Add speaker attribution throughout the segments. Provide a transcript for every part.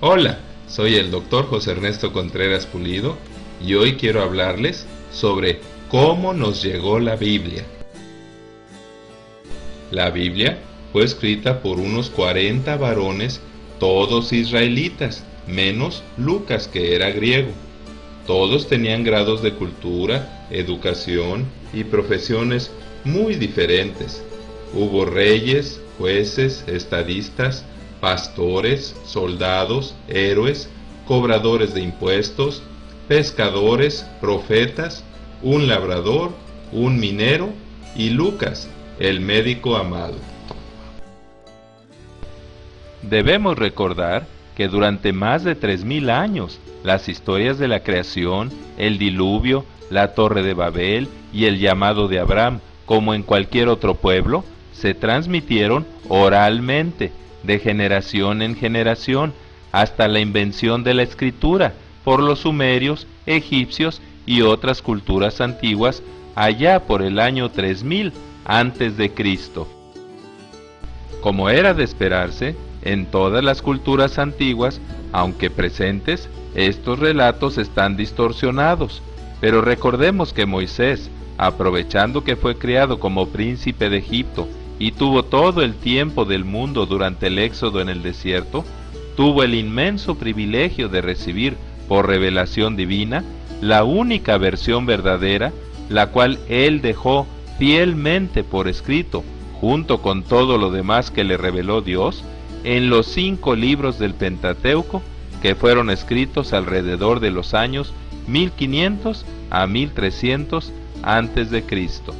Speaker 1: Hola, soy el doctor José Ernesto Contreras Pulido y hoy quiero hablarles sobre cómo nos llegó la Biblia. La Biblia fue escrita por unos 40 varones, todos israelitas, menos Lucas, que era griego. Todos tenían grados de cultura, educación y profesiones muy diferentes. Hubo reyes, jueces, estadistas, pastores, soldados, héroes, cobradores de impuestos, pescadores, profetas, un labrador, un minero y Lucas, el médico amado. Debemos recordar que durante más de 3000 años, las historias de la creación, el diluvio, la Torre de Babel y el llamado de Abraham, como en cualquier otro pueblo, se transmitieron oralmente, de generación en generación, hasta la invención de la escritura por los sumerios, egipcios y otras culturas antiguas allá por el año 3000 antes de Cristo. Como era de esperarse, en todas las culturas antiguas, aunque presentes, estos relatos están distorsionados, pero recordemos que Moisés, aprovechando que fue criado como príncipe de Egipto y tuvo todo el tiempo del mundo durante el éxodo en el desierto, tuvo el inmenso privilegio de recibir por revelación divina la única versión verdadera, la cual él dejó fielmente por escrito, junto con todo lo demás que le reveló Dios, en los 5 libros del Pentateuco, que fueron escritos alrededor de los años 1500 a 1300 antes de Cristo.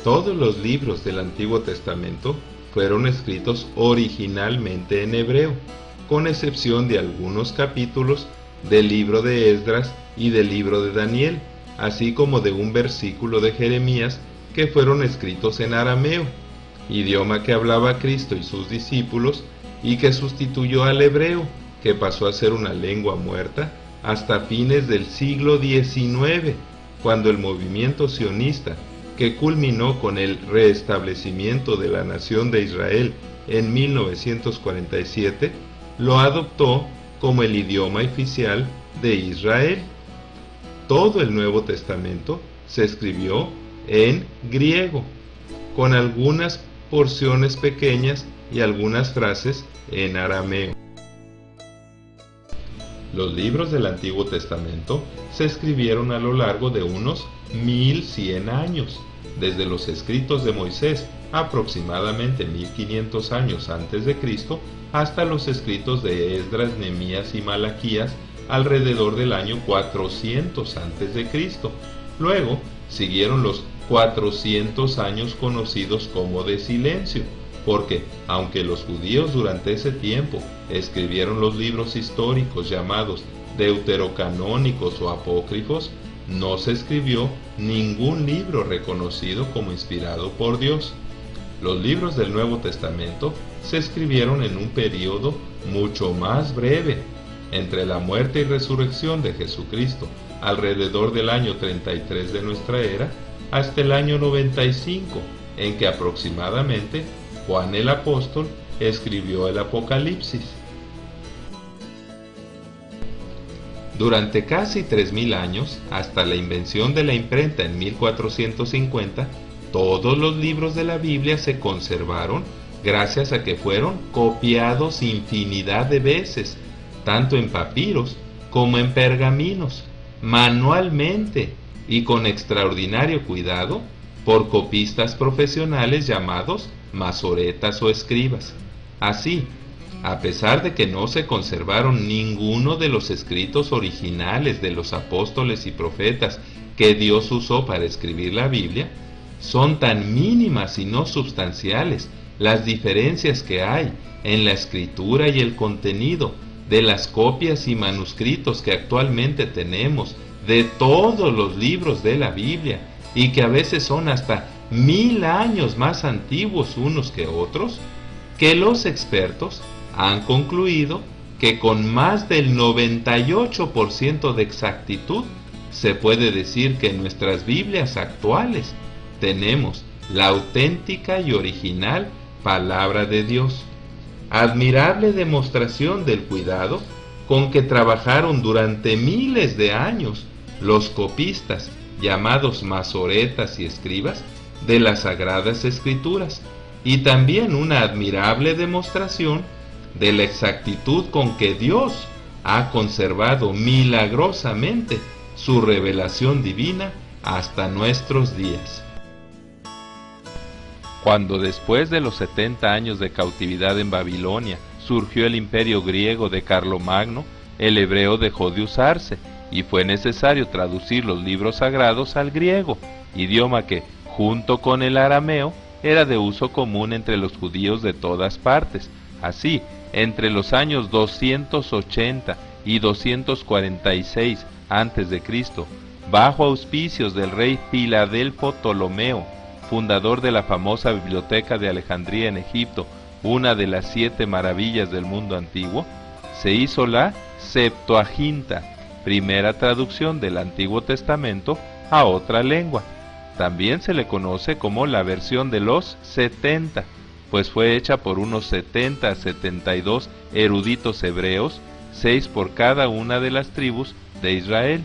Speaker 1: Todos los libros del Antiguo Testamento fueron escritos originalmente en hebreo, con excepción de algunos capítulos del libro de Esdras y del libro de Daniel, así como de un versículo de Jeremías que fueron escritos en arameo, idioma que hablaba Cristo y sus discípulos y que sustituyó al hebreo, que pasó a ser una lengua muerta hasta fines del siglo XIX, cuando el movimiento sionista, que culminó con el restablecimiento de la nación de Israel en 1947, lo adoptó como el idioma oficial de Israel. Todo el Nuevo Testamento se escribió en griego, con algunas porciones pequeñas y algunas frases en arameo. Los libros del Antiguo Testamento se escribieron a lo largo de unos 1100 años, desde los escritos de Moisés, aproximadamente 1500 años antes de Cristo, hasta los escritos de Esdras, Nehemías y Malaquías, alrededor del año 400 antes de Cristo. Luego siguieron los 400 años conocidos como de silencio, porque aunque los judíos durante ese tiempo escribieron los libros históricos llamados deuterocanónicos o apócrifos, no se escribió ningún libro reconocido como inspirado por Dios. Los libros del Nuevo Testamento se escribieron en un periodo mucho más breve, entre la muerte y resurrección de Jesucristo, alrededor del año 33 de nuestra era, hasta el año 95, en que aproximadamente Juan el Apóstol escribió el Apocalipsis. Durante casi 3000 años, hasta la invención de la imprenta en 1450, todos los libros de la Biblia se conservaron gracias a que fueron copiados infinidad de veces, tanto en papiros como en pergaminos, manualmente y con extraordinario cuidado por copistas profesionales llamados masoretas o escribas. Así, a pesar de que no se conservaron ninguno de los escritos originales de los apóstoles y profetas que Dios usó para escribir la Biblia, son tan mínimas y no sustanciales las diferencias que hay en la escritura y el contenido de las copias y manuscritos que actualmente tenemos de todos los libros de la Biblia, y que a veces son hasta 1000 años más antiguos unos que otros, que los expertos han concluido que con más del 98% de exactitud se puede decir que en nuestras Biblias actuales tenemos la auténtica y original palabra de Dios. admirable demostración del cuidado con que trabajaron durante miles de años los copistas, llamados masoretas y escribas, de las Sagradas Escrituras, y también una admirable demostración de la exactitud con que Dios ha conservado milagrosamente su revelación divina hasta nuestros días. Cuando después de los 70 años de cautividad en Babilonia surgió el imperio griego de Carlomagno, el hebreo dejó de usarse y fue necesario traducir los libros sagrados al griego, idioma que, junto con el arameo, era de uso común entre los judíos de todas partes. Así, entre los años 280 y 246 a.C., bajo auspicios del rey Filadelfo Ptolomeo, fundador de la famosa Biblioteca de Alejandría en Egipto, una de las 7 maravillas del mundo antiguo, se hizo la Septuaginta, primera traducción del Antiguo Testamento a otra lengua. También se le conoce como la versión de los 70, pues fue hecha por unos 70 a 72 eruditos hebreos, 6 por cada una de las tribus de Israel.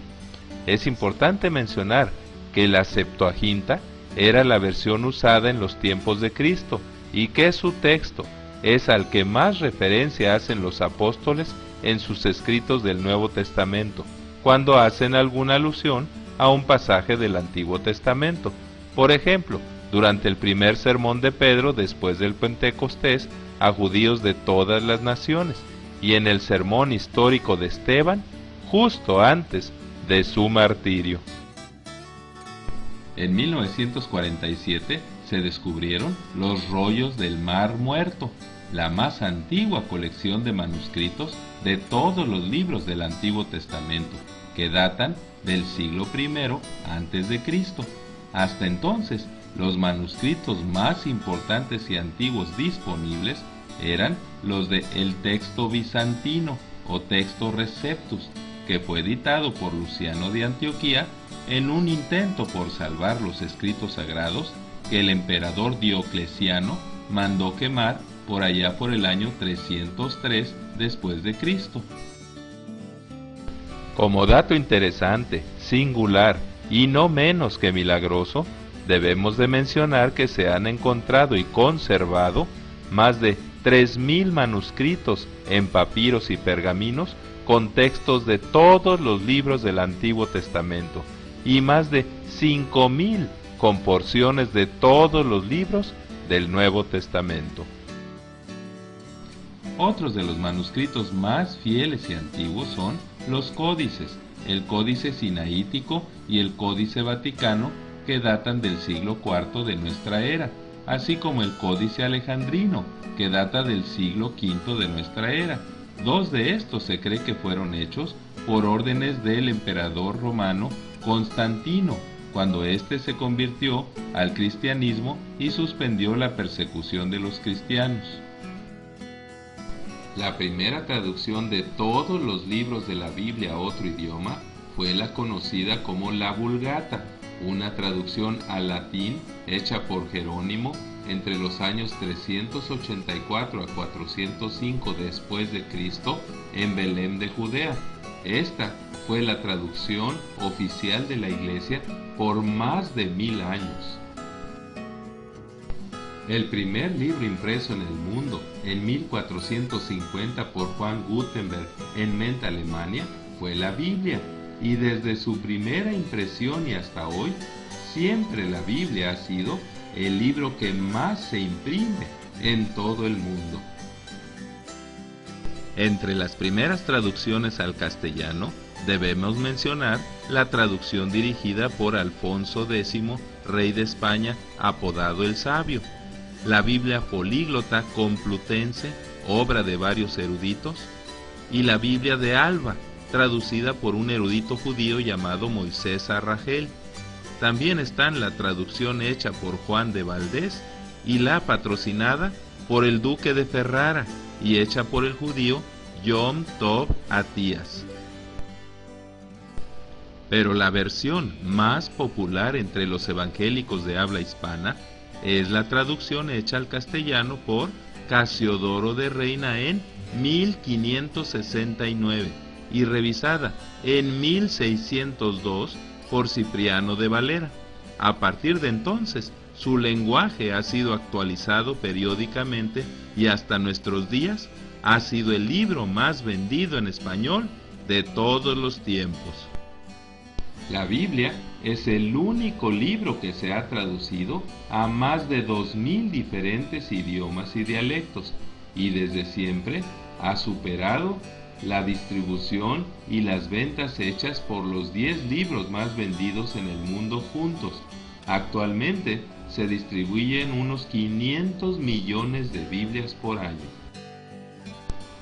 Speaker 1: Es importante mencionar que la Septuaginta era la versión usada en los tiempos de Cristo y que su texto es al que más referencia hacen los apóstoles en sus escritos del Nuevo Testamento, cuando hacen alguna alusión a un pasaje del Antiguo Testamento. Por ejemplo, durante el primer sermón de Pedro después del Pentecostés a judíos de todas las naciones, y en el sermón histórico de Esteban, justo antes de su martirio. En 1947 se descubrieron los rollos del Mar Muerto, la más antigua colección de manuscritos de todos los libros del Antiguo Testamento, que datan del siglo I antes de Cristo. Hasta entonces, los manuscritos más importantes y antiguos disponibles eran los de el texto bizantino o texto Receptus, que fue editado por Luciano de Antioquía en un intento por salvar los escritos sagrados que el emperador Diocleciano mandó quemar por allá por el año 303 después de Cristo. Como dato interesante, singular y no menos que milagroso, debemos de mencionar que se han encontrado y conservado más de 3.000 manuscritos en papiros y pergaminos con textos de todos los libros del Antiguo Testamento y más de 5.000 con porciones de todos los libros del Nuevo Testamento. Otros de los manuscritos más fieles y antiguos son los códices, el Códice Sinaítico y el Códice Vaticano, que datan del siglo IV de nuestra era, así como el Códice Alejandrino, que data del siglo V de nuestra era. 2 de estos se cree que fueron hechos por órdenes del emperador romano Constantino, cuando éste se convirtió al cristianismo y suspendió la persecución de los cristianos. La primera traducción de todos los libros de la Biblia a otro idioma fue la conocida como la Vulgata, una traducción al latín hecha por Jerónimo entre los años 384 a 405 después de Cristo en Belén de Judea. Esta fue la traducción oficial de la Iglesia por más de 1000 años. El primer libro impreso en el mundo, en 1450 por Juan Gutenberg en Ment, Alemania, fue la Biblia, y desde su primera impresión y hasta hoy, siempre la Biblia ha sido el libro que más se imprime en todo el mundo. Entre las primeras traducciones al castellano, debemos mencionar la traducción dirigida por Alfonso X, rey de España, apodado el Sabio, la Biblia políglota complutense, obra de varios eruditos, y la Biblia de Alba, traducida por un erudito judío llamado Moisés Arragel. También están la traducción hecha por Juan de Valdés y la patrocinada por el duque de Ferrara y hecha por el judío Yom Tov Atías. Pero la versión más popular entre los evangélicos de habla hispana es la traducción hecha al castellano por Casiodoro de Reina en 1569 y revisada en 1602 por Cipriano de Valera. A partir de entonces, su lenguaje ha sido actualizado periódicamente y hasta nuestros días ha sido el libro más vendido en español de todos los tiempos. La Biblia es el único libro que se ha traducido a más de 2000 diferentes idiomas y dialectos, y desde siempre ha superado la distribución y las ventas hechas por los 10 libros más vendidos en el mundo juntos. Actualmente se distribuyen unos 500 millones de Biblias por año.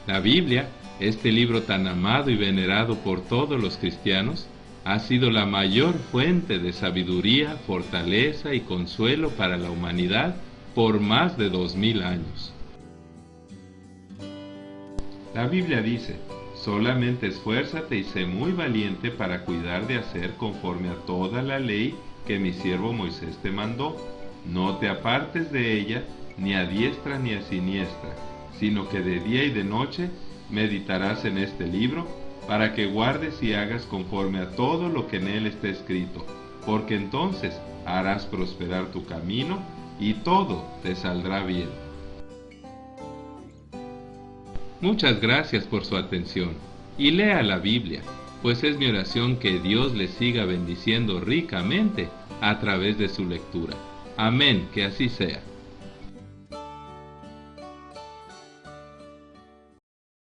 Speaker 1: La Biblia, este libro tan amado y venerado por todos los cristianos, ha sido la mayor fuente de sabiduría, fortaleza y consuelo para la humanidad por más de 2000 años. La Biblia dice: solamente esfuérzate y sé muy valiente para cuidar de hacer conforme a toda la ley que mi siervo Moisés te mandó. No te apartes de ella, ni a diestra ni a siniestra, sino que de día y de noche meditarás en este libro, para que guardes y hagas conforme a todo lo que en él está escrito, porque entonces harás prosperar tu camino y todo te saldrá bien. Muchas gracias por su atención y lea la Biblia, pues es mi oración que Dios le siga bendiciendo ricamente a través de su lectura. Amén, que así sea.